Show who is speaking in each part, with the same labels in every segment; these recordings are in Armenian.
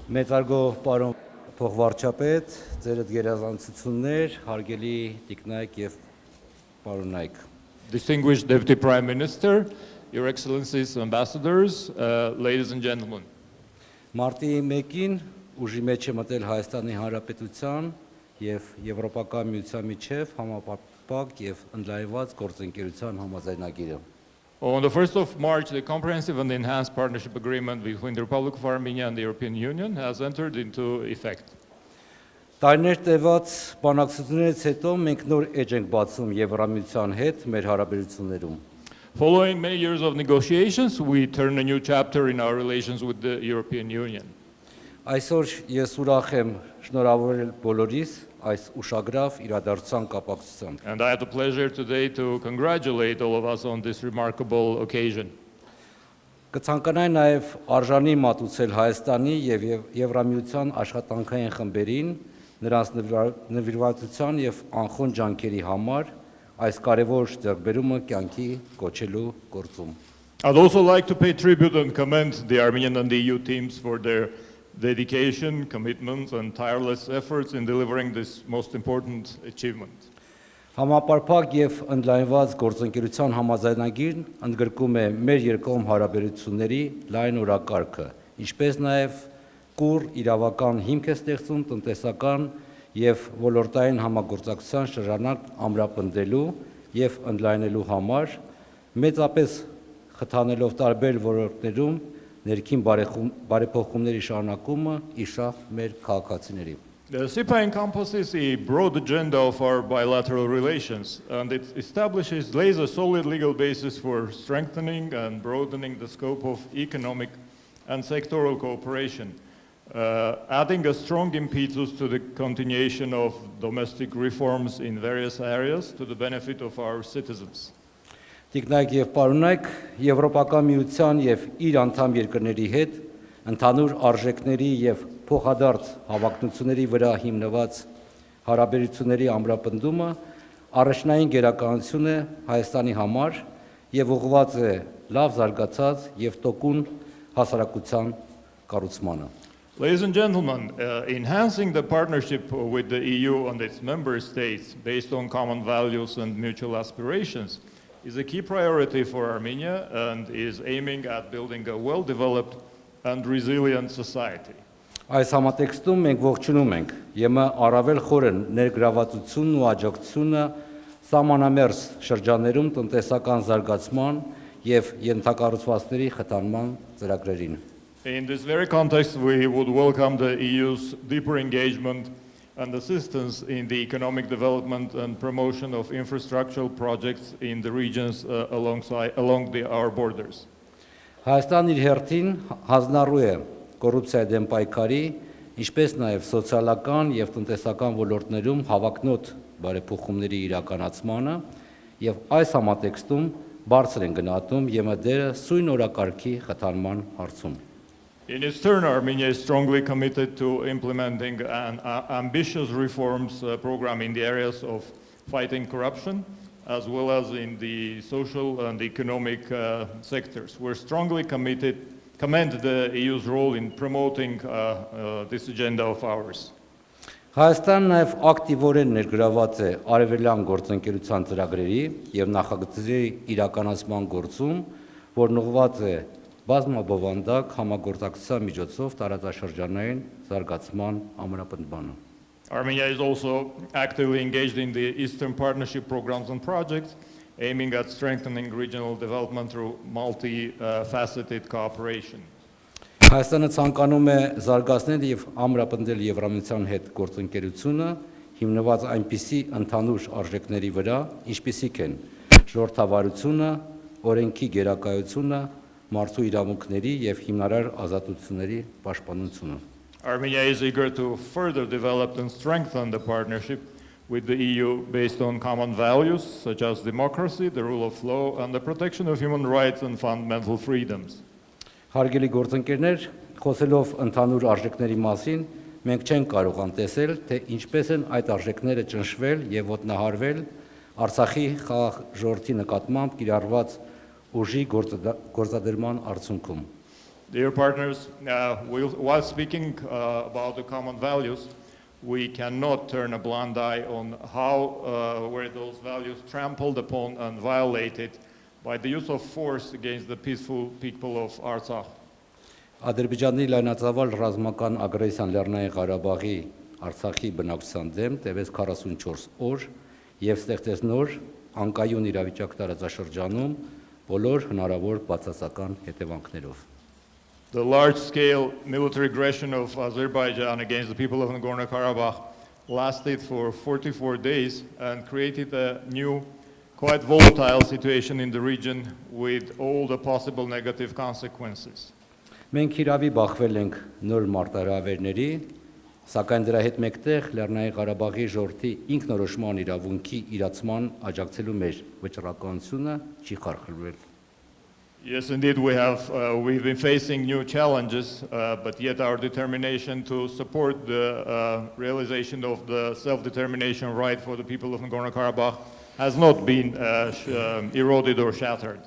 Speaker 1: Մեծարգո պարոն փոխվարչապետ, ձերդ գերազանցություններ, հարգելի տիկնայք եւ պարոնայք։
Speaker 2: Distinguished Deputy Prime Minister, Your Excellencies, Ambassadors, ladies and gentlemen.
Speaker 1: Մարտի 1-ին ուժի մեջ է մտել Հայաստանի Հանրապետության եւ Եվրոպական միության միջև համապարփակ եւ ընդլայնված գործընկերության համաձայնագրի։
Speaker 2: On the 1st of March, the Comprehensive and Enhanced Partnership Agreement between the Republic of Armenia and the European Union has entered into effect.
Speaker 1: Տարիներ տևած բանակցություններից հետո մենք նոր էջ ենք բացում Եվրամիության հետ մեր հարաբերություններում։
Speaker 2: Following many years of negotiations, we turn a new chapter in our relations with the European Union.
Speaker 1: Այսօր ես ուրախ եմ շնորհավորել բոլորիս այս ուշագրավ իրադարձության կապակցությամբ։
Speaker 2: And I have the pleasure today to congratulate all of us on this remarkable occasion.
Speaker 1: Կցանկանայի նաև արժանի մատուցել Հայաստանի եւ Եվրամիության աշխատանքային խմբերին նրանց նվիրվածության եւ անխոն ջանքերի համար այս կարևոր ձեռքբերումը կյանքի կոչելու գործում։
Speaker 2: I'd also like to pay tribute and commend the Armenian and the EU teams for their dedication, commitment, and tireless efforts in delivering this most important achievement.
Speaker 1: Համապարփակ եւ ընդլայնված գործընկերության համաձայնագիրն ընդգրկում է մեր երկկողմ հարաբերությունների լայն օրակարգը, ինչպես նաեւ կուռ իրավական հիմք է ստեղծում տնտեսական եւ ոլորտային համագործակցության շրջանակ ամրապնդելու եւ ընդլայնելու համար, մեծապես խթանելով տարբեր ոլորտներում ներքին բարեփոխումների շարունակումը իշավ մեր քաղաքացիների։
Speaker 2: The CEPA encompasses a broad agenda of our bilateral relations, and it lays a solid legal basis for strengthening and broadening the scope of economic and sectoral cooperation, adding a strong impetus to the continuation of domestic reforms in various areas to the benefit of our citizens.
Speaker 1: Տիկնայք եւ պարոնայք, Եվրոպական միության եւ իր անդամ երկրների հետ ընդհանուր արժեքների եւ փոխադարձ հավակնությունների վրա հիմնված հարաբերությունների ամրապնդումը առաջնային գերականություն է Հայաստանի համար եւ ուղղված է լավ զարգացած եւ տոկուն հասարակության կառուցմանը։
Speaker 2: Ladies and gentlemen, enhancing the partnership with the EU and its member states based on common values and mutual aspirations is a key priority for Armenia and is aiming at building a well-developed and resilient society.
Speaker 1: Այս համատեքստում մենք ողջունում ենք ԵՄ առավել խորն ներգրավվածությունն ու աջակցությունը սահմանամերձ շրջաններում տնտեսական զարգացման եւ ենթակառուցվածքների խթանման ծրագրերին։
Speaker 2: In this very context, we would welcome the EU's deeper engagement and assistance in the economic development and promotion of infrastructural projects in the regions along our borders.
Speaker 1: Հայաստանն իր հերթին հանձնառու է կոռուպցիայի դեմ պայքարի, ինչպես նաև սոցիալական եւ տնտեսական ոլորտներում հավակնոտ բարեփոխումների իրականացմանը եւ այս համատեքստում բարձր են գնահատում ԵՄ դերը սույն օրակարգի խթանման հարցում։
Speaker 2: In its turn, Armenia is strongly committed to implementing an ambitious reforms program in the areas of fighting corruption, as well as in the social and economic sectors. We're strongly commend the EU's role in promoting this agenda of ours.
Speaker 1: Հայաստանն նաև ակտիվորեն ներգրաված է արևելյան գործընկերության ծրագրերի եւ նախագծերի իրականացման գործում, որն ուղղված է բազմաբովանդակ համագործակցության միջոցով տարածաշրջանային զարգացման ամրապնդմանը։
Speaker 2: Armenia is also actively engaged in the Eastern Partnership programs and projects, aiming at strengthening regional development through multi-faceted cooperation.
Speaker 1: Հայաստանը ցանկանում է զարգացնել եւ ամրապնդել Եվրամիության հետ գործընկերությունը, հիմնված այնպիսի ընդհանուր արժեքների վրա, ինչպիսիք են ժողովրդավարությունը, օրենքի գերակայությունը, մարդու իրավունքների եւ հիմնարար ազատությունների պաշտպանությունը։
Speaker 2: Armenia is eager to further develop and strengthen the partnership with the EU based on common values such as democracy, the rule of law, and the protection of human rights and fundamental freedoms.
Speaker 1: Հարգելի գործընկերներ, խոսելով ընդհանուր արժեքների մասին, մենք չենք կարող անտեսել, թե ինչպես են այդ արժեքները ճնշվել եւ ոտնահարվել Արցախի խաղաղ ժողովրդի նկատմամբ կիրառված ուժի գործադրման արդյունքում։
Speaker 2: Dear partners, while speaking about the common values, we cannot turn a blind eye on how were those values trampled upon and violated by the use of force against the peaceful people of Artsakh.
Speaker 1: Ադրբեջանի լայնածավալ ռազմական ագրեսիան Լեռնային Ղարաբաղի Արցախի բնակչության դեմ տևեց 44 օր եւ ստեղծեց նոր անկայուն իրավիճակ տարածաշրջանում բոլոր հնարավոր բացասական հետևանքներով։
Speaker 2: The large-scale military aggression of Azerbaijan against the people of Nagorno-Karabakh lasted for 44 days and created a new, quite volatile situation in the region with all the possible negative consequences.
Speaker 1: Մենք իրավի բախվել ենք նոր մարտահրավերների, սակայն դրա հետ մեկտեղ Լեռնային Ղարաբաղի ժողովրդի ինքնորոշման իրավունքի իրացման աջակցելու մեր վճռականությունը չի խարխլվել։
Speaker 2: Yes, indeed, we've been facing new challenges, but yet our determination to support the realization of the self-determination right for the people of Nagorno-Karabakh has not been eroded or shattered.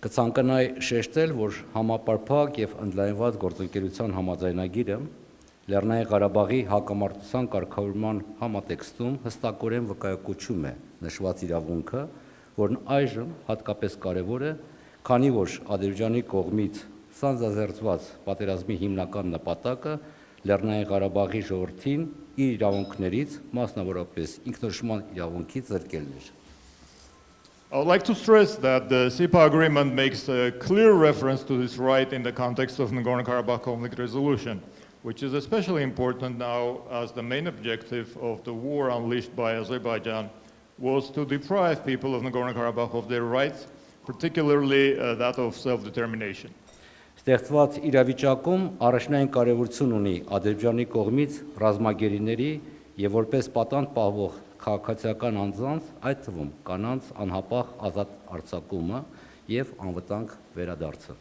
Speaker 1: Կցանկանայի շեշտել, որ համապարփակ եւ ընդլայնված գործընկերության համաձայնագիրը Լեռնային Ղարաբաղի հակամարտության կարգավորման համատեքստում հստակորեն վկայակոչում է նշված իրավունքը, որն այժմ հատկապես կարևոր է, քանի որ Ադրբեջանի կողմից սանձազերծված պատերազմի հիմնական նպատակը Լեռնային Ղարաբաղի ժողովրդին իր իրավունքներից, մասնավորապես ինքնորոշման իրավունքից զրկելն էր։
Speaker 2: I would like to stress that the SIPA agreement makes a clear reference to this right in the context of Nagorno-Karabakh conflict resolution, which is especially important now as the main objective of the war unleashed by Azerbaijan was to deprive people of Nagorno-Karabakh of their rights, particularly that of self-determination.
Speaker 1: Ստեղծված իրավիճակում առաջնային կարևորություն ունի Ադրբեջանի կողմից ռազմագերիների եւ որպես պատանդ պահվող քաղաքացիական անձանց, այդ թվում կանանց անհապաղ ազատ արձակումը եւ անվտանգ վերադարձը։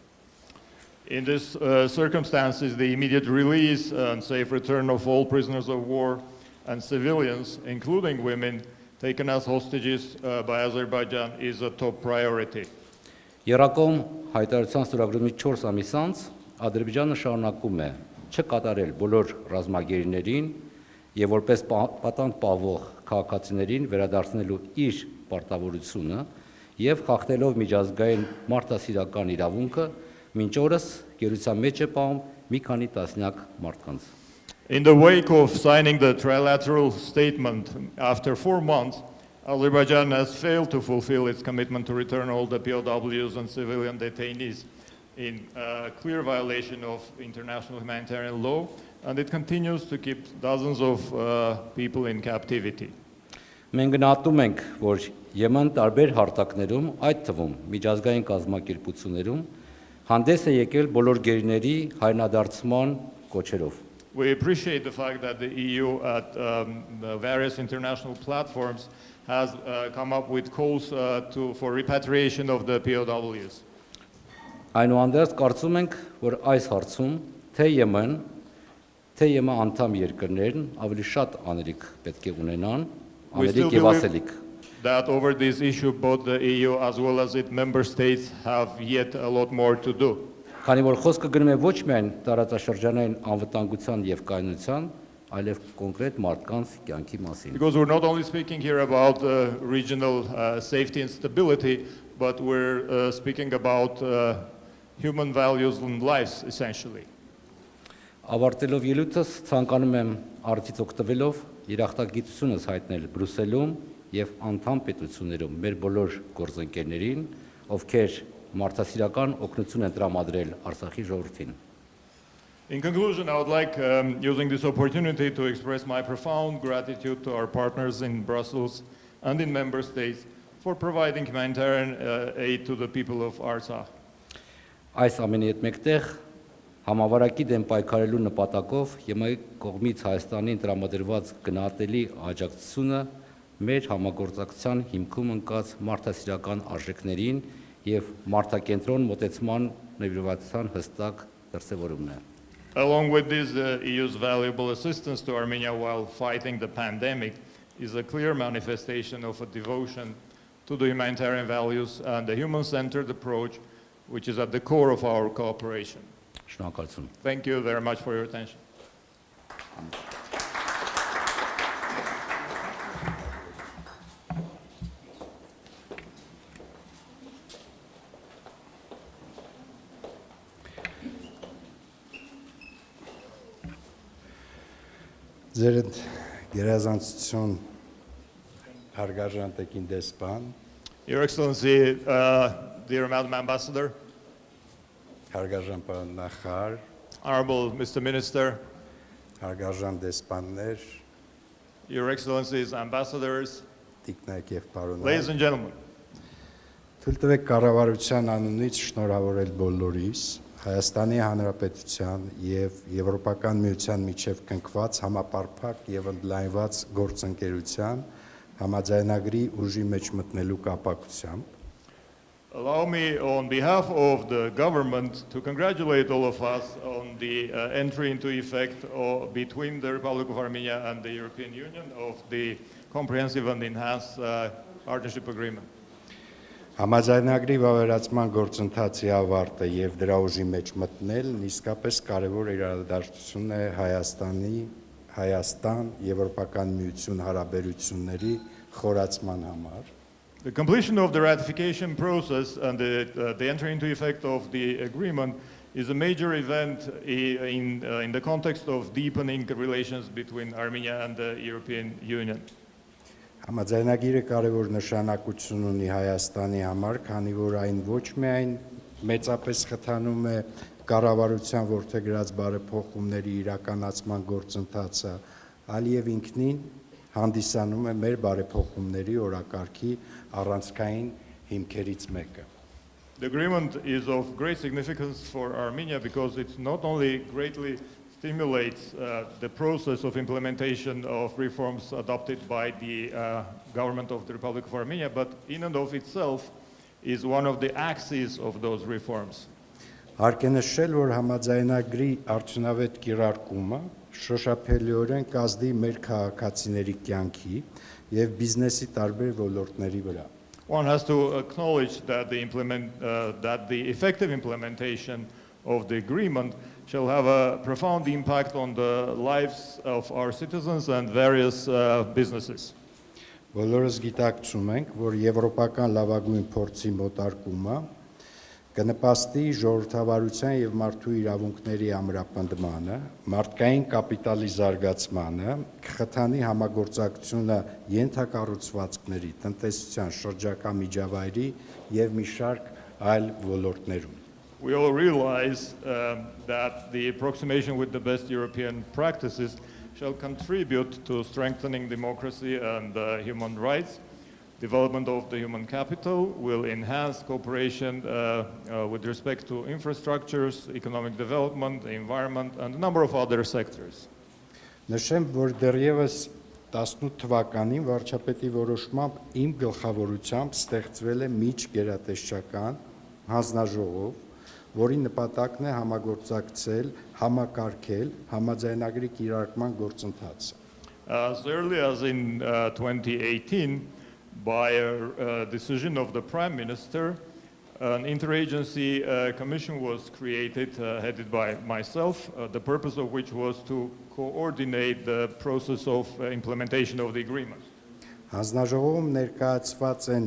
Speaker 2: In these circumstances, the immediate release and safe return of all prisoners of war and civilians, including women, taken as hostages by Azerbaijan is a top priority.
Speaker 1: Երակոմ հայտարարության ստորագրումից 4 ամիս անց Ադրբեջանը շարունակում է չկատարել բոլոր ռազմագերիներին եւ որպես պատանդ պահվող քաղաքացիներին վերադարձնելու իր պարտավորությունը եւ խախտելով միջազգային մարդասիրական իրավունքը մինչ օրս գերության մեջ է պահում մի քանի տասնյակ մարդկանց։
Speaker 2: In the wake of signing the trilateral statement after 4 months, Azerbaijan has failed to fulfill its commitment to return all the POWs and civilian detainees in clear violation of international humanitarian law, and it continues to keep dozens of people in captivity.
Speaker 1: Մենք գնահատում ենք, որ Եմեն տարբեր հարթակներում, այդ թվում միջազգային կազմակերպություններում հանդես է եկել բոլոր գերիների հայրենադարձման կոչերով։
Speaker 2: We appreciate the fact that the EU at the various international platforms has come up with calls for repatriation of the POWs.
Speaker 1: Այնուհանդերձ կարծում ենք, որ այս հարցում թե Եմեն անդամ երկրներն ավելի շատ անելիք պետք է ունենան, անելիք եւ ասելիք։
Speaker 2: That over this issue both the EU as well as its member states have yet a lot more to do.
Speaker 1: Քանի որ խոսքը գնում է ոչ միայն տարածաշրջանային անվտանգության եւ կայունության, այլև կոնկրետ մարդկանց կյանքի մասին։
Speaker 2: Because we're not only speaking here about regional safety and stability, but we're speaking about human values and lives essentially.
Speaker 1: Ավարտելով ելույթս ցանկանում եմ արդից օգտվելով երախտագիտությունս հայտնել Բրյուսելում եւ անդամ պետություններում մեր բոլոր գործընկերներին, ովքեր մարդասիրական օգնություն են տրամադրել Արցախի ժողովրդին։
Speaker 2: In conclusion, I would like, using this opportunity, to express my profound gratitude to our partners in Brussels and in member states for providing humanitarian aid to the people of Artsakh.
Speaker 1: Այս ամենի հետ մեկտեղ համավարակի դեմ պայքարելու նպատակով ԵՄ կողմից Հայաստանին տրամադրված գնահատելի աջակցությունը մեր համագործակցության հիմքում ընկած մարդասիրական արժեքներին եւ մարդակենտրոն մոտեցման նվիրվածության հստակ դրսևորումն է։
Speaker 2: Along with this, the EU's valuable assistance to Armenia while fighting the pandemic is a clear manifestation of a devotion to the humanitarian values and the human-centered approach, which is at the core of our cooperation.
Speaker 1: Շնորհակալություն։
Speaker 2: Thank you very much for your attention.
Speaker 3: Ձեր գերազանցություն հարգարժան տեկին դեսպան,
Speaker 2: Your Excellency, dear Madam Ambassador,
Speaker 3: հարգարժան պարոն նախար,
Speaker 2: Honorable Mr. Minister,
Speaker 3: հարգարժան դեսպաններ,
Speaker 2: Your Excellencies, Ambassadors,
Speaker 3: տիկնայք եւ պարոններ,
Speaker 2: ladies and gentlemen.
Speaker 3: թույլ տվեք կառավարության անունից շնորհավորել բոլորիս Հայաստանի Հանրապետության եւ Եվրոպական միության միջև կնքված համապարփակ եւ ընդլայնված գործընկերության համաձայնագրի ուժի մեջ մտնելու կապակցությամբ
Speaker 2: Allow me, on behalf of the government, to congratulate all of us on the entry into effect between the Republic of Armenia and the European Union of the comprehensive and enhanced partnership agreement.
Speaker 3: Համաձայնագրի վավերացման գործընթացի ավարտը եւ դրա ուժի մեջ մտնելն իսկապես կարևոր իրադարձություն է Հայաստան-Եվրոպական միություն հարաբերությունների խորացման համար։
Speaker 2: The completion of the ratification process and the entry into effect of the agreement is a major event in the context of deepening relations between Armenia and the European Union.
Speaker 3: Համաձայնագիրը կարևոր նշանակություն ունի Հայաստանի համար, քանի որ այն ոչ միայն մեծապես խթանում է կառավարության որդեգրած բարեփոխումների իրականացման գործընթացը, այլ եւ ինքնին հանդիսանում է մեր բարեփոխումների օրակարգի առանցքային հիմքերից մեկը։
Speaker 2: The agreement is of great significance for Armenia because it not only greatly stimulates the process of implementation of reforms adopted by the government of the Republic of Armenia, but in and of itself is one of the axes of those reforms.
Speaker 3: Հարկ է նշել, որ համաձայնագրի արդյունավետ կիրարկումը շոշափելիորեն կազդի մեր քաղաքացիների կյանքի եւ բիզնեսի տարբեր ոլորտների վրա։
Speaker 2: One has to acknowledge that the effective implementation of the agreement shall have a profound impact on the lives of our citizens and various businesses.
Speaker 3: Բոլորս գիտակցում ենք, որ եվրոպական լավագույն փորձի մոտարկումը կնպաստի ժողովրդավարության եւ մարդու իրավունքների ամրապնդմանը, մարդկային կապիտալի զարգացմանը, կխթանի համագործակցությունը ենթակառուցվածքների, տնտեսության, շրջակա միջավայրի եւ մի շարք այլ ոլորտներում։
Speaker 2: We all realize that the approximation with the best European practices shall contribute to strengthening democracy and human rights. Development of the human capital will enhance cooperation with respect to infrastructures, economic development, the environment, and a number of other sectors.
Speaker 3: Նշեմ, որ դեռևս 18 թվականին վարչապետի որոշմամբ իմ գլխավորությամբ ստեղծվել է միջգերատեսչական հանձնաժողով, որի նպատակն է համագործակցել, համակարգել համաձայնագրի կիրարկման գործընթացը։
Speaker 2: As early as in 2018, by a decision of the Prime Minister, an interagency commission was created, headed by myself, the purpose of which was to coordinate the process of implementation of the agreement.
Speaker 3: Հանձնաժողովում ներկայացված են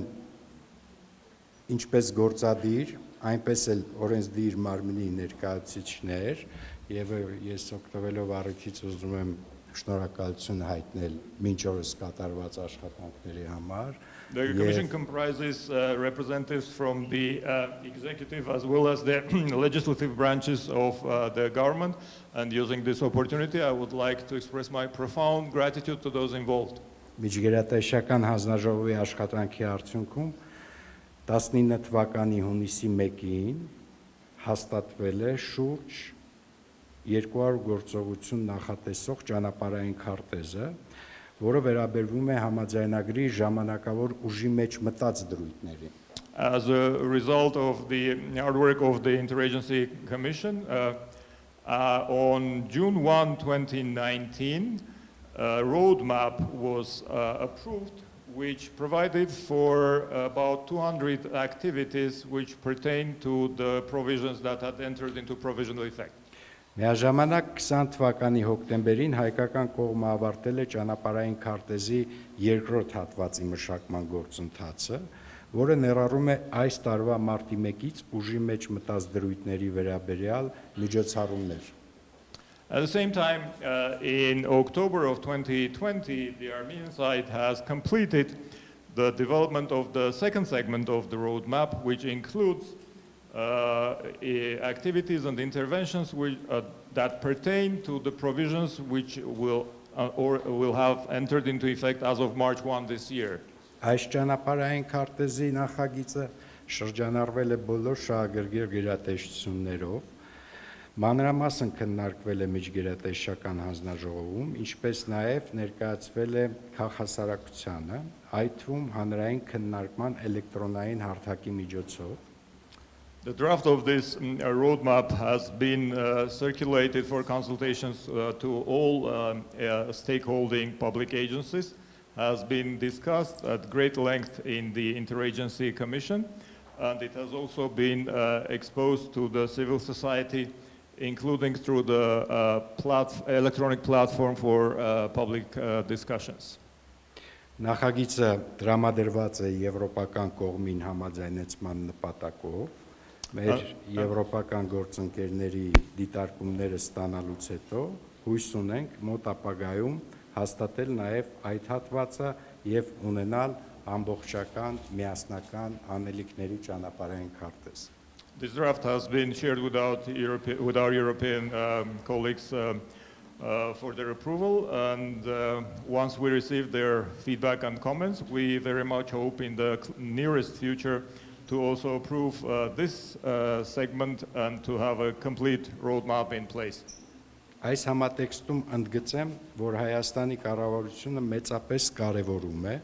Speaker 3: ինչպես գործադիր, այնպես էլ օրենսդիր մարմնի ներկայացուցիչներ, եւ ես օգտվելով առիթից ուզում եմ շնորհակալություն հայտնել մինչ օրս կատարված աշխատանքների համար։
Speaker 2: The Commission comprises representatives from the executive as well as the legislative branches of the government, and using this opportunity I would like to express my profound gratitude to those involved.
Speaker 3: Միջգերատեսչական հանձնաժողովի աշխատանքի արդյունքում 19 թվականի հունիսի 1-ին հաստատվել է շուրջ 200 գործողություն նախատեսող ճանապարհային քարտեզը, որը վերաբերվում է համաձայնագրի ժամանակավոր ուժի մեջ մտած դրույթներին։
Speaker 2: As a result of the hard work of the Interagency Commission, on June 1, 2019, a roadmap was approved which provided for about 200 activities which pertain to the provisions that had entered into provisional effect.
Speaker 3: Միաժամանակ 20 թվականի հոկտեմբերին հայկական կողմը ավարտել է ճանապարհային քարտեզի երկրորդ հատվածի մշակման գործընթացը, որը ներառում է այս տարվա մարտի 1-ից ուժի մեջ մտած դրույթների վերաբերյալ միջոցառումներ։
Speaker 2: At the same time, in October of 2020, the Armenian side has completed the development of the second segment of the roadmap, which includes activities and interventions that pertain to the provisions which will have entered into effect as of March 1 this year.
Speaker 3: Այս ճանապարհային քարտեզի նախագիծը շրջանառվել է բոլոր շահագրգիռ գերատեսչություններով, մանրամասն քննարկվել է միջգերատեսչական հանձնաժողովում, ինչպես նաև ներկայացվել է քաղաքասարակությանը, այդ թվում հանրային քննարկման էլեկտրոնային հարթակի միջոցով։
Speaker 2: The draft of this roadmap has been circulated for consultations to all stakeholding public agencies, has been discussed at great length in the Interagency Commission, and it has also been exposed to the civil society, including through the electronic platform for public discussions.
Speaker 3: Նախագիծը տրամադրված է եվրոպական կողմին համաձայնեցման նպատակով, մեր եվրոպական գործընկերների դիտարկումները ստանալուց հետո հույս ունենք մոտ ապագայում հաստատել նաև այդ հատվածը եւ ունենալ ամբողջական միասնական անելիքների ճանապարհային քարտեզ։
Speaker 2: This draft has been shared with our European colleagues for their approval, and once we receive their feedback and comments, we very much hope in the nearest future to also approve this segment and to have a complete roadmap in place.
Speaker 3: Այս համատեքստում ընդգծեմ, որ Հայաստանի կառավարությունը մեծապես կարևորում է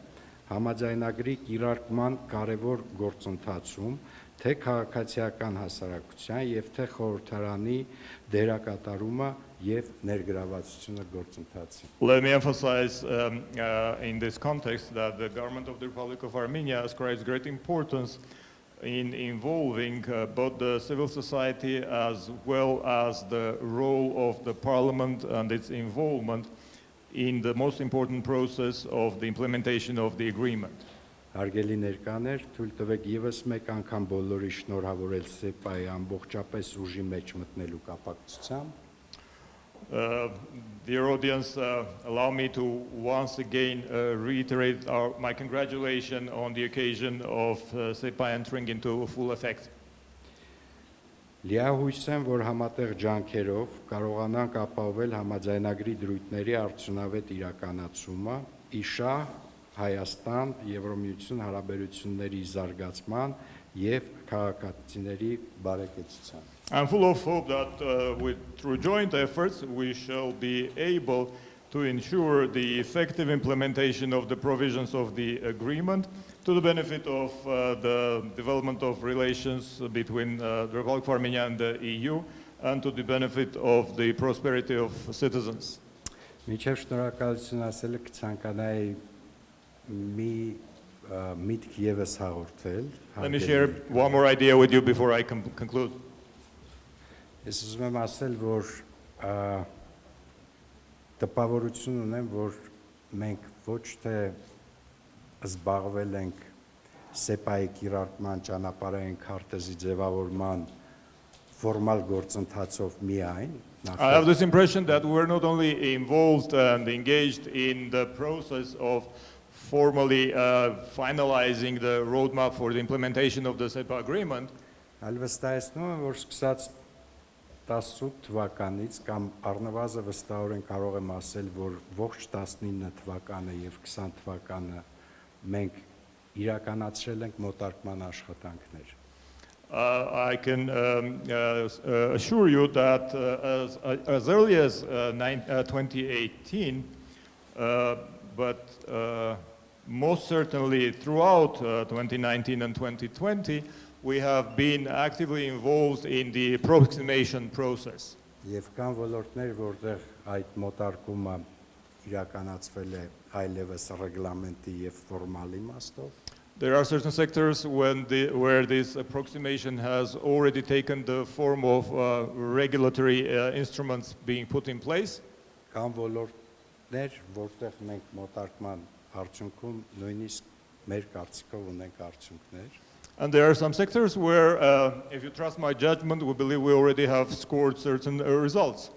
Speaker 3: համաձայնագրի կիրարկման կարևոր գործընթացում թե քաղաքացիական հասարակության եւ թե խորհրդարանի դերակատարումը եւ ներգրավվածությունը գործընթացին։
Speaker 2: Let me emphasize in this context that the government of the Republic of Armenia ascribes great importance in involving both the civil society as well as the role of the parliament and its involvement in the most important process of the implementation of the agreement.
Speaker 3: Հարգելի ներկաներ, թույլ տվեք եւս մեկ անգամ բոլորի շնորհավորել ՍԵՊԱ-ի ամբողջապես ուժի մեջ մտնելու կապակցությամբ։
Speaker 2: Dear audience, allow me to once again reiterate my congratulations on the occasion of ՍԵՊԱ entering into full effect.
Speaker 3: Լիահույս եմ, որ համատեղ ջանքերով կարողանանք ապահովել համաձայնագրի դրույթների արդյունավետ իրականացումը, իշահ Հայաստան Եվրոմիություն հարաբերությունների զարգացման եւ քաղաքացիների բարեկեցության։
Speaker 2: I'm full of hope that through joint efforts we shall be able to ensure the effective implementation of the provisions of the agreement to the benefit of the development of relations between the Republic of Armenia and the EU and to the benefit of the prosperity of citizens.
Speaker 3: Միջև շնորհակալություն ասելը կցանկանայի մի միտք եւս հաղորդել։
Speaker 2: Let me share one more idea with you before I conclude.
Speaker 3: Ես ուզում եմ ասել, որ տպավորություն ունեմ, որ մենք ոչ թե զբաղվել ենք ՍԵՊԱ-ի կիրարկման ճանապարհային քարտեզի ձևավորման ֆորմալ գործընթացով միայն
Speaker 2: I have this impression that we're not only involved and engaged in the process of formally finalizing the roadmap for the implementation of the ՍԵՊԱ agreement,
Speaker 3: այլ վստահեցնում եմ, որ սկսած 18 թվականից կամ առնվազն վստահորեն կարող եմ ասել, որ ողջ 19 թվականը եւ 20 թվականը մենք իրականացրել ենք մոտարկման աշխատանքներ։
Speaker 2: I can assure you that as early as 2018, but most certainly throughout 2019 and 2020, we have been actively involved in the approximation process.
Speaker 3: Եվ կան ոլորտներ, որտեղ այդ մոտարկումը իրականացվել է այլևս ռեգլամենտի եւ ֆորմալ իմաստով։
Speaker 2: There are certain sectors where this approximation has already taken the form of regulatory instruments being put in place.
Speaker 3: Կան ոլորտներ, որտեղ մենք մոտարկման արդյունքում նույնիսկ մեր կարծիքով ունենք արդյունքներ։
Speaker 2: And there are some sectors where, if you trust my judgment, we believe we already have scored certain results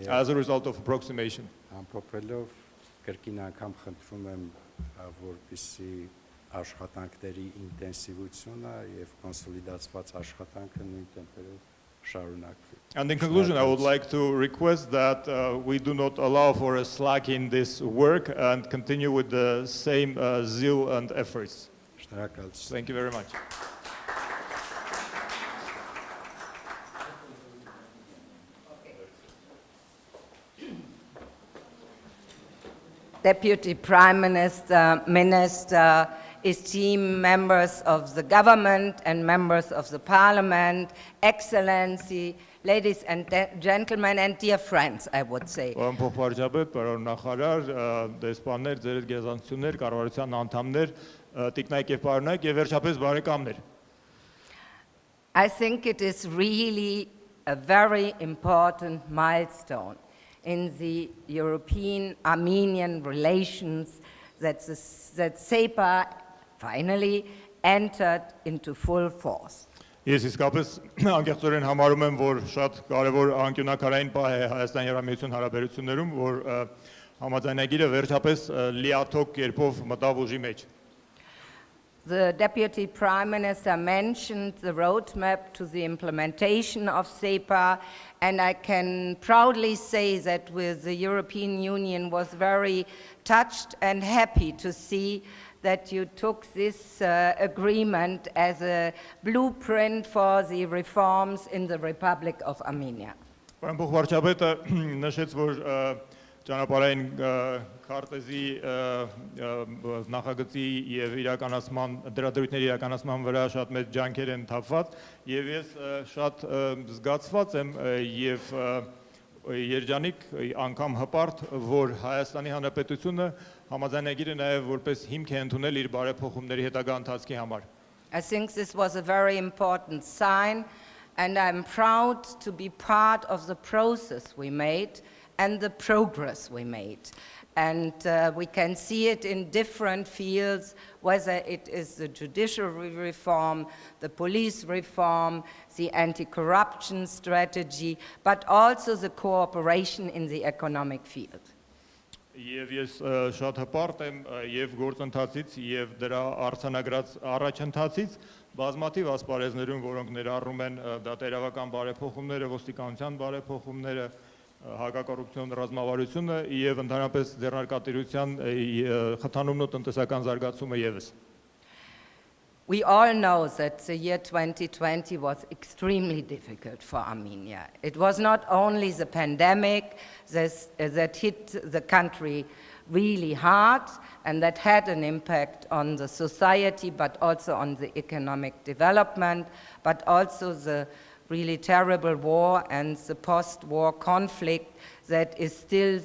Speaker 2: as a result of approximation.
Speaker 3: Ամփոփելով կրկին անգամ խնդրում եմ, որպեսզի աշխատանքների ինտենսիվությունը եւ կոնսոլիդացված աշխատանքը նույն տեմպերով շարունակվի։
Speaker 2: And in conclusion, I would like to request that we do not allow for a slack in this work and continue with the same zeal and efforts.
Speaker 3: Շնորհակալություն։
Speaker 2: Thank you very much.
Speaker 4: Deputy Prime Minister, esteemed members of the government and members of the parliament, Excellency, ladies and gentlemen, and dear friends, I would say.
Speaker 2: Փոխվարչապետ, պարոն նախարար, դեսպաններ, ձեր գերազանցություններ, կառավարության անդամներ, տիկնայք եւ պարոնայք եւ վերջապես բարեկամներ։
Speaker 4: I think it is really a very important milestone in the European-Armenian relations that SEPA finally entered into full force.
Speaker 2: Ես իսկապես անկեղծորեն համարում եմ, որ շատ կարևոր անկյունակարային պահ է Հայաստան-Եվրամիություն հարաբերություններում, որ համաձայնագիրը վերջապես լիաթոք կերպով մտավ ուժի մեջ։
Speaker 4: The Deputy Prime Minister mentioned the roadmap to the implementation of SEPA, and I can proudly say that the European Union was very touched and happy to see that you took this agreement as a blueprint for the reforms in the Republic of Armenia.
Speaker 2: Պարոն փոխվարչապետը նշեց, որ ճանապարհային քարտեզի նախագծի եւ իրականացման դրադրույթների իրականացման վրա շատ մեծ ջանքեր են թափված եւ ես շատ զգացված եմ եւ երջանիկ անգամ հպարտ, որ Հայաստանի Հանրապետությունը համաձայնագիրը նաեւ որպես հիմք է ընդունել իր բարեփոխումների հետագա ընթացքի համար։
Speaker 4: I think this was a very important sign, and I'm proud to be part of the process we made and the progress we made. And we can see it in different fields, whether it is the judiciary reform, the police reform, the anti-corruption strategy, but also the cooperation in the economic field.
Speaker 2: Եվ ես շատ հպարտ եմ եւ գործընթացից եւ դրա արձանագրած առաջընթացից բազմաթիվ ասպարեզներում, որոնք ներառում են դատերավական բարեփոխումները, ոստիկանության բարեփոխումները, հակակոռուպցիոն ռազմավարությունը եւ ընդհանրապես ձեռնարկատիրության խթանումն ու տնտեսական զարգացումը եւս։
Speaker 4: We all know that the year 2020 was extremely difficult for Armenia. It was not only the pandemic that hit the country really hard and that had an impact on the society, but also on the economic development, but also the really terrible war and the post-war conflict that is still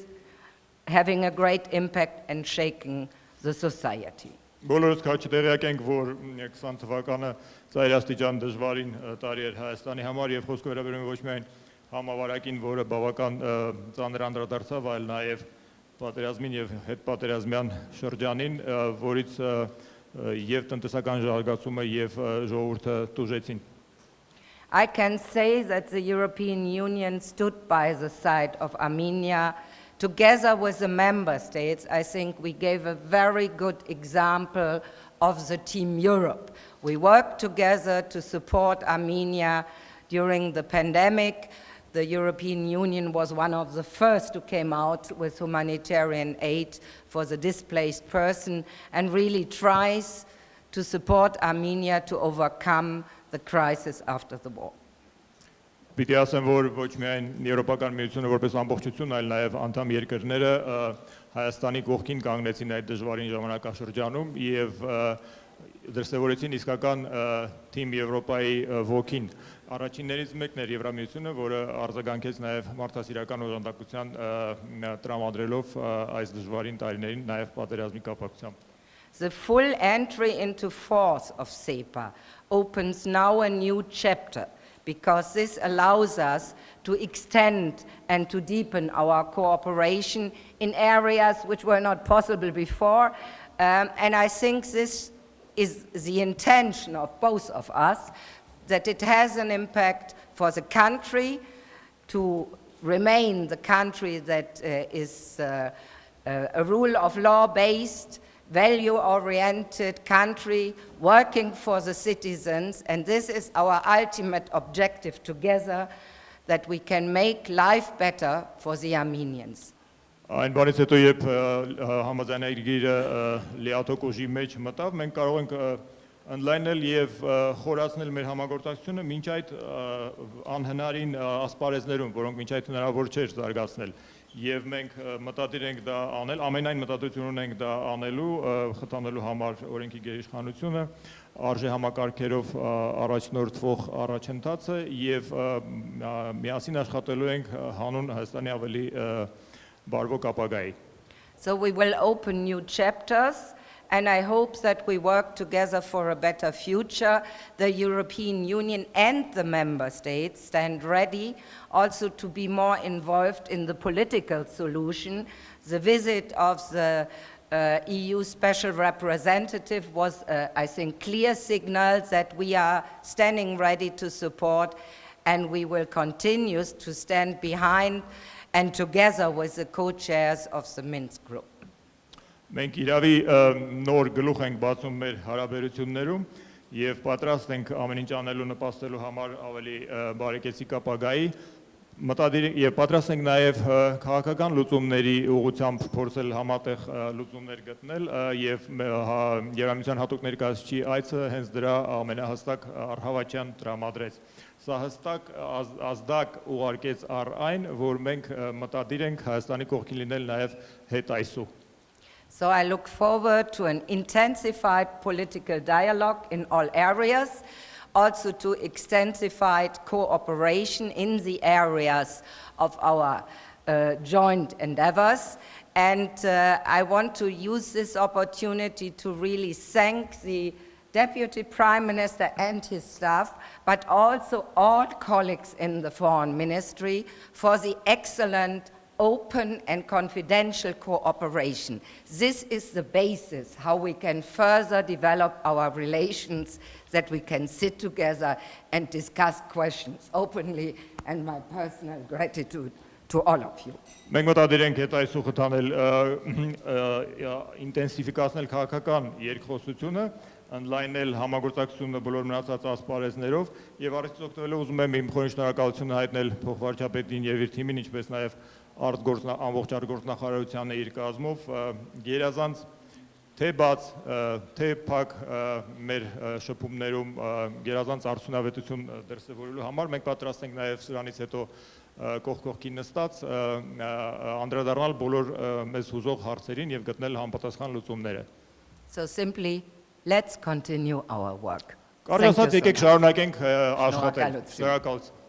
Speaker 4: having a great impact and shaking the society.
Speaker 2: Բոլորս քաչ տեղյակ ենք, որ 20 թվականը ծայրաստիճան դժվարին տարի էր Հայաստանի համար եւ խոսքը վերաբերում է ոչ միայն համավարակին, որը բավական ծանր անդրադարձավ, այլ նաեւ պատերազմին եւ հետպատերազմյան շրջանին, որից եւ տնտեսական զարգացումը եւ ժողովուրդը տուժեցին։
Speaker 4: I can say that the European Union stood by the side of Armenia. Together with the member states, I think we gave a very good example of the Team Europe. We worked together to support Armenia during the pandemic. The European Union was one of the first who came out with humanitarian aid for the displaced person and really tries to support Armenia to overcome the crisis after the war.
Speaker 2: Պիտի ասեմ, որ ոչ միայն Եվրոպական միությունը որպես ամբողջություն, այլ նաև անդամ երկրները Հայաստանի կողքին կանգնեցին այդ դժվարին ժամանակաշրջանում եւ դրսևորեցին իսկական թիմ Եվրոպայի ոգին։ Առաջիններից մեկն էր Եվրամիությունը, որը արձագանքեց նաև մարդասիրական օժանդակության տրամադրելով այս դժվարին տարիներին նաև պատերազմի կապակցությամբ։
Speaker 4: The full entry into force of SEPA opens now a new chapter because this allows us to extend and to deepen our cooperation in areas which were not possible before. And I think this is the intention of both of us, that it has an impact for the country to remain the country that is a rule of law based, value-oriented country working for the citizens, and this is our ultimate objective together, that we can make life better for the Armenians.
Speaker 2: Այն բանից հետո երբ համաձայնագրը լիաթոք ուժի մեջ մտավ, մենք կարող ենք ընդլայնել եւ խորացնել մեր համագործակցությունը մինչ այդ անհնարին ասպարեզներում, որոնք մինչ այդ հնարավոր չէր զարգացնել։ Եվ մենք մտադիր ենք դա անել, ամենայն մտադրություն ունենք դա անելու, խթանելու համար օրենքի գերիշխանությունը, արժե համակարգերով առաջնորդվող առաջընթացը եւ միասին աշխատելու ենք հանուն Հայաստանի ավելի բարվոք ապագայի։
Speaker 4: So we will open new chapters, and I hope that we work together for a better future. The European Union and the member states stand ready also to be more involved in the political solution. The visit of the EU Special Representative was, I think, clear signal that we are standing ready to support, and we will continue to stand behind and together with the co-chairs of the Minsk Group.
Speaker 2: Մենք իրավի նոր գլուխ ենք բացում մեր հարաբերություններում եւ պատրաստ ենք ամեն ինչ անելու նպաստելու համար ավելի բարեկեցիկ ապագայի։ Մտադիր եւ պատրաստ ենք նաեւ քաղաքական լուծումների ուղղությամբ փորձել համատեղ լուծումներ գտնել եւ Եվրամիության հատուկ ներկայացուցիչի այցը հենց դրա ամենահստակ առհավատյան տրամադրեց։ Սա հստակ ազդակ ուղարկեց առ այն, որ մենք մտադիր ենք Հայաստանի կողքին լինել նաեւ հետ այսու։
Speaker 4: So I look forward to an intensified political dialogue in all areas, also to extensified cooperation in the areas of our joint endeavors. And I want to use this opportunity to really thank the Deputy Prime Minister and his staff, but also all colleagues in the Foreign Ministry for the excellent open and confidential cooperation. This is the basis how we can further develop our relations, that we can sit together and discuss questions openly, and my personal gratitude to all of you.
Speaker 2: Մենք մտադիր ենք հետ այսու խթանել ինտենսիվիկացնել քաղաքական երկխոսությունը, ընդլայնել համագործակցությունը բոլոր մնացած ասպարեզներով եւ առիթից օգտվելով ուզում եմ իմ խորին շնորհակալությունը հայտնել փոխվարչապետին եւ իր թիմին, ինչպես նաեւ ամբողջ արտգործնախարարությանը իր կազմով գերազանց թե բաց թե փակ մեր շփումներում գերազանց արդյունավետություն դրսևորելու համար մենք պատրաստ ենք նաեւ սրանից հետո կողք կողքի նստած անդրադառնալ բոլոր մեզ հուզող հարցերին եւ գտնել համապատասխան լուծումները։
Speaker 4: So simply, let's continue our work.
Speaker 2: Կարելի է ասած եկեք շարունակենք աշխատել։ Շնորհակալություն։